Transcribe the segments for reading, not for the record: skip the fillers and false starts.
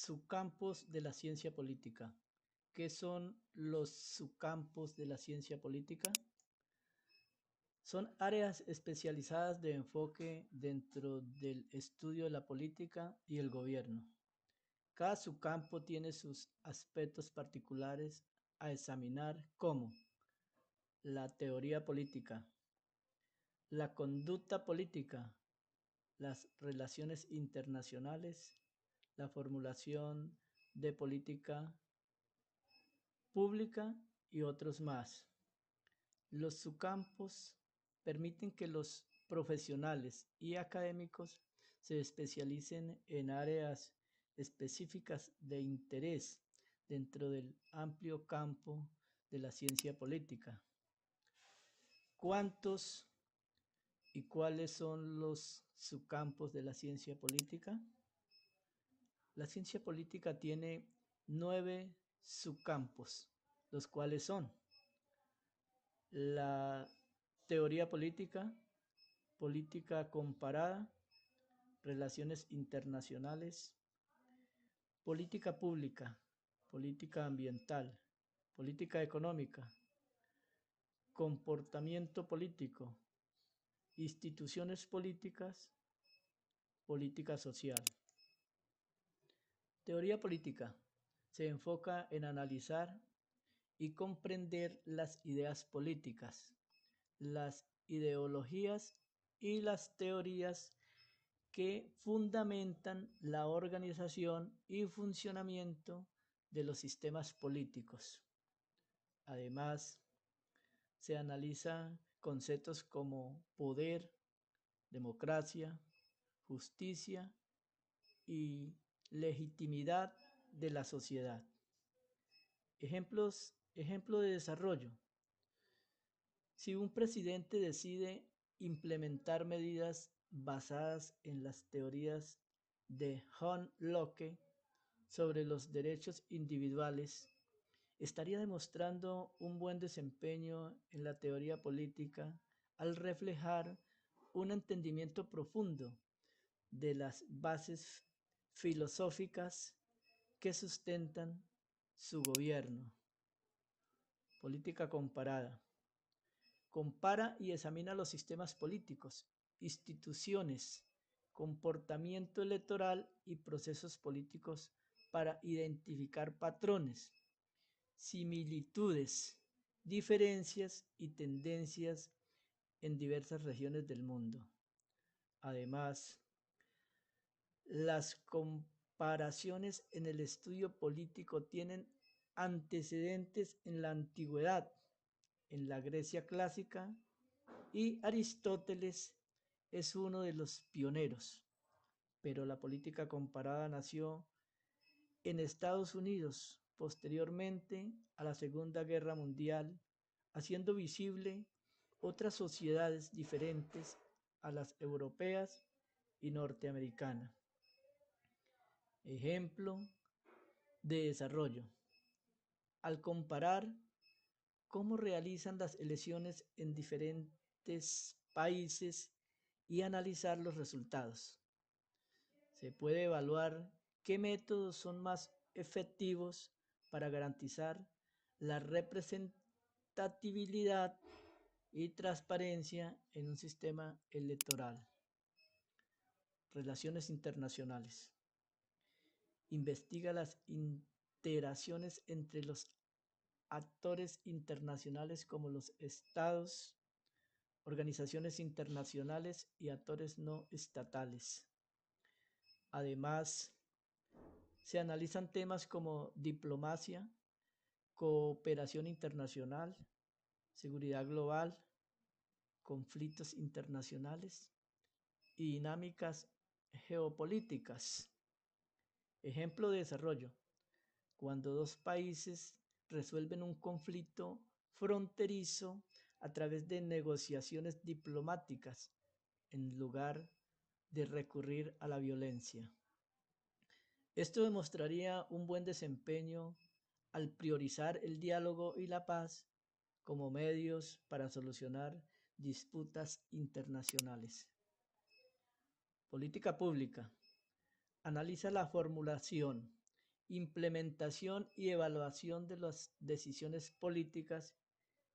Subcampos de la ciencia política. ¿Qué son los subcampos de la ciencia política? Son áreas especializadas de enfoque dentro del estudio de la política y el gobierno. Cada subcampo tiene sus aspectos particulares a examinar, como la teoría política, la conducta política, las relaciones internacionales, la formulación de política pública y otros más. Los subcampos permiten que los profesionales y académicos se especialicen en áreas específicas de interés dentro del amplio campo de la ciencia política. ¿Cuántos y cuáles son los subcampos de la ciencia política? La ciencia política tiene 9 subcampos, los cuales son la teoría política, política comparada, relaciones internacionales, política pública, política ambiental, política económica, comportamiento político, instituciones políticas, política social. Teoría política se enfoca en analizar y comprender las ideas políticas, las ideologías y las teorías que fundamentan la organización y funcionamiento de los sistemas políticos. Además, se analizan conceptos como poder, democracia, justicia y legitimidad de la sociedad. Ejemplo de desarrollo. Si un presidente decide implementar medidas basadas en las teorías de John Locke sobre los derechos individuales, estaría demostrando un buen desempeño en la teoría política al reflejar un entendimiento profundo de las bases filosóficas que sustentan su gobierno. Política comparada. Compara y examina los sistemas políticos, instituciones, comportamiento electoral y procesos políticos para identificar patrones, similitudes, diferencias y tendencias en diversas regiones del mundo. Además, las comparaciones en el estudio político tienen antecedentes en la antigüedad, en la Grecia clásica, y Aristóteles es uno de los pioneros, pero la política comparada nació en Estados Unidos posteriormente a la Segunda Guerra Mundial, haciendo visible otras sociedades diferentes a las europeas y norteamericanas. Ejemplo de desarrollo. Al comparar cómo realizan las elecciones en diferentes países y analizar los resultados, se puede evaluar qué métodos son más efectivos para garantizar la representatividad y transparencia en un sistema electoral. Relaciones internacionales. Investiga las interacciones entre los actores internacionales como los estados, organizaciones internacionales y actores no estatales. Además, se analizan temas como diplomacia, cooperación internacional, seguridad global, conflictos internacionales y dinámicas geopolíticas. Ejemplo de desarrollo. Cuando dos países resuelven un conflicto fronterizo a través de negociaciones diplomáticas en lugar de recurrir a la violencia. Esto demostraría un buen desempeño al priorizar el diálogo y la paz como medios para solucionar disputas internacionales. Política pública. Analiza la formulación, implementación y evaluación de las decisiones políticas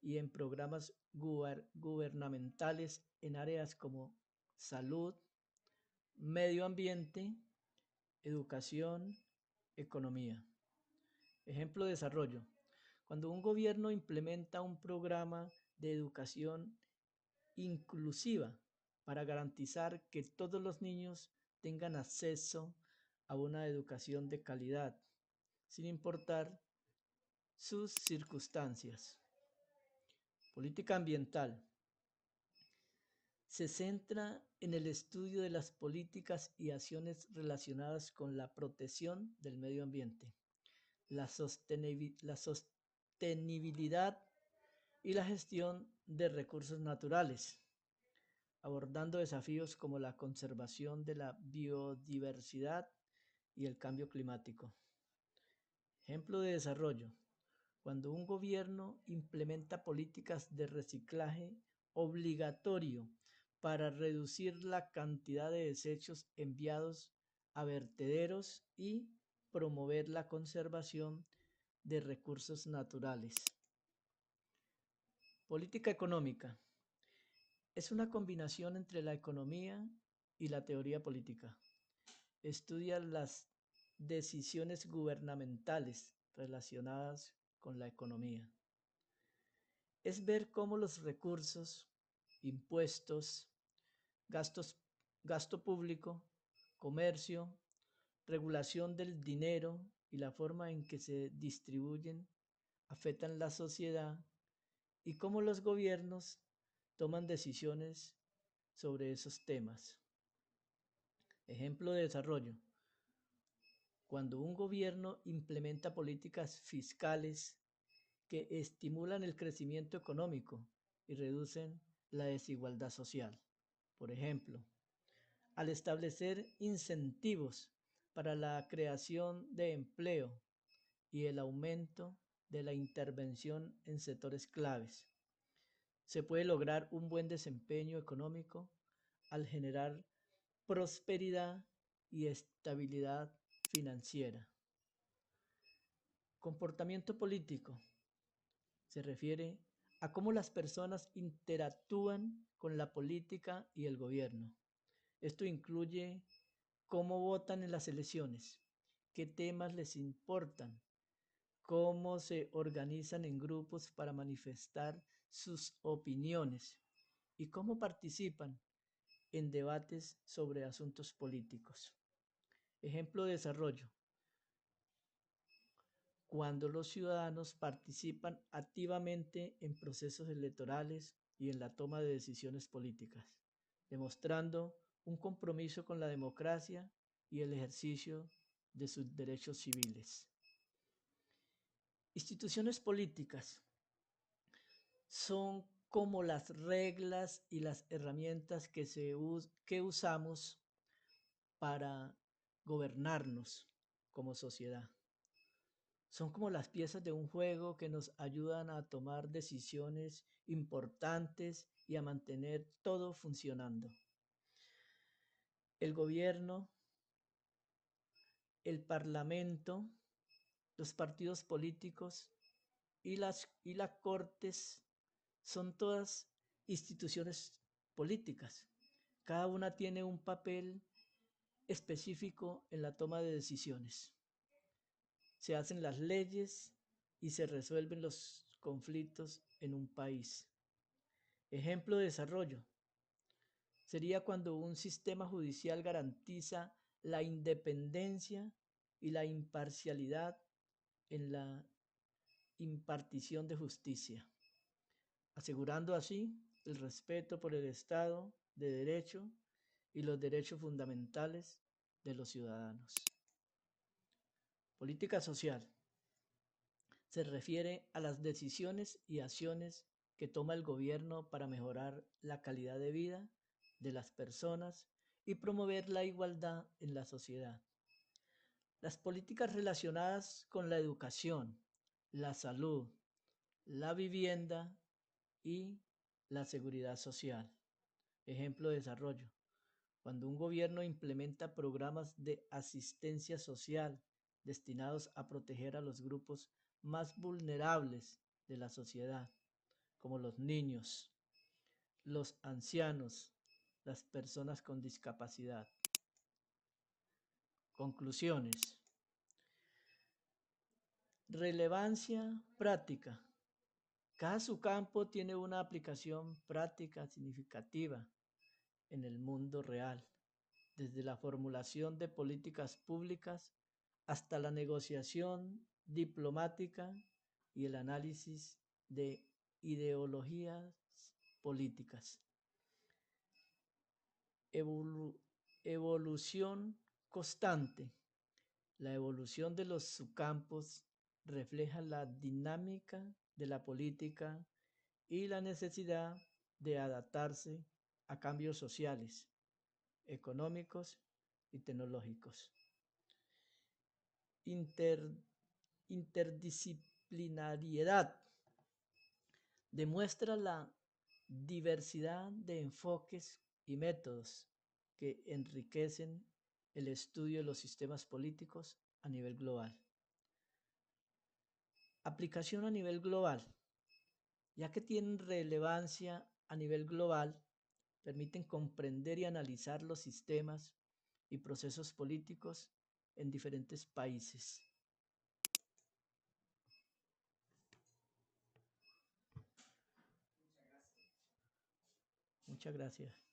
y en programas gubernamentales en áreas como salud, medio ambiente, educación, economía. Ejemplo de desarrollo. Cuando un gobierno implementa un programa de educación inclusiva para garantizar que todos los niños tengan acceso a una educación de calidad, sin importar sus circunstancias. Política ambiental. Se centra en el estudio de las políticas y acciones relacionadas con la protección del medio ambiente, la sostenibilidad y la gestión de recursos naturales, abordando desafíos como la conservación de la biodiversidad y el cambio climático. Ejemplo de desarrollo. Cuando un gobierno implementa políticas de reciclaje obligatorio para reducir la cantidad de desechos enviados a vertederos y promover la conservación de recursos naturales. Política económica. Es una combinación entre la economía y la teoría política. Estudia las decisiones gubernamentales relacionadas con la economía. Es ver cómo los recursos, impuestos, gastos, gasto público, comercio, regulación del dinero y la forma en que se distribuyen afectan la sociedad y cómo los gobiernos toman decisiones sobre esos temas. Ejemplo de desarrollo. Cuando un gobierno implementa políticas fiscales que estimulan el crecimiento económico y reducen la desigualdad social. Por ejemplo, al establecer incentivos para la creación de empleo y el aumento de la intervención en sectores claves, se puede lograr un buen desempeño económico al generar prosperidad y estabilidad financiera. Comportamiento político se refiere a cómo las personas interactúan con la política y el gobierno. Esto incluye cómo votan en las elecciones, qué temas les importan, cómo se organizan en grupos para manifestar sus opiniones y cómo participan en debates sobre asuntos políticos. Ejemplo de desarrollo. Cuando los ciudadanos participan activamente en procesos electorales y en la toma de decisiones políticas, demostrando un compromiso con la democracia y el ejercicio de sus derechos civiles. Instituciones políticas son como las reglas y las herramientas que usamos para gobernarnos como sociedad. Son como las piezas de un juego que nos ayudan a tomar decisiones importantes y a mantener todo funcionando. El gobierno, el parlamento, los partidos políticos y las cortes son todas instituciones políticas. Cada una tiene un papel específico en la toma de decisiones. Se hacen las leyes y se resuelven los conflictos en un país. Ejemplo de desarrollo sería cuando un sistema judicial garantiza la independencia y la imparcialidad en la impartición de justicia, asegurando así el respeto por el Estado de Derecho y los derechos fundamentales de los ciudadanos. Política social se refiere a las decisiones y acciones que toma el gobierno para mejorar la calidad de vida de las personas y promover la igualdad en la sociedad. Las políticas relacionadas con la educación, la salud, la vivienda y la seguridad social. Ejemplo de desarrollo. Cuando un gobierno implementa programas de asistencia social destinados a proteger a los grupos más vulnerables de la sociedad, como los niños, los ancianos, las personas con discapacidad. Conclusiones. Relevancia práctica. Cada subcampo tiene una aplicación práctica significativa en el mundo real, desde la formulación de políticas públicas hasta la negociación diplomática y el análisis de ideologías políticas. Evolución constante. La evolución de los subcampos refleja la dinámica de la política y la necesidad de adaptarse a cambios sociales, económicos y tecnológicos. Interdisciplinariedad demuestra la diversidad de enfoques y métodos que enriquecen el estudio de los sistemas políticos a nivel global. Aplicación a nivel global. Ya que tienen relevancia a nivel global, permiten comprender y analizar los sistemas y procesos políticos en diferentes países. Muchas gracias.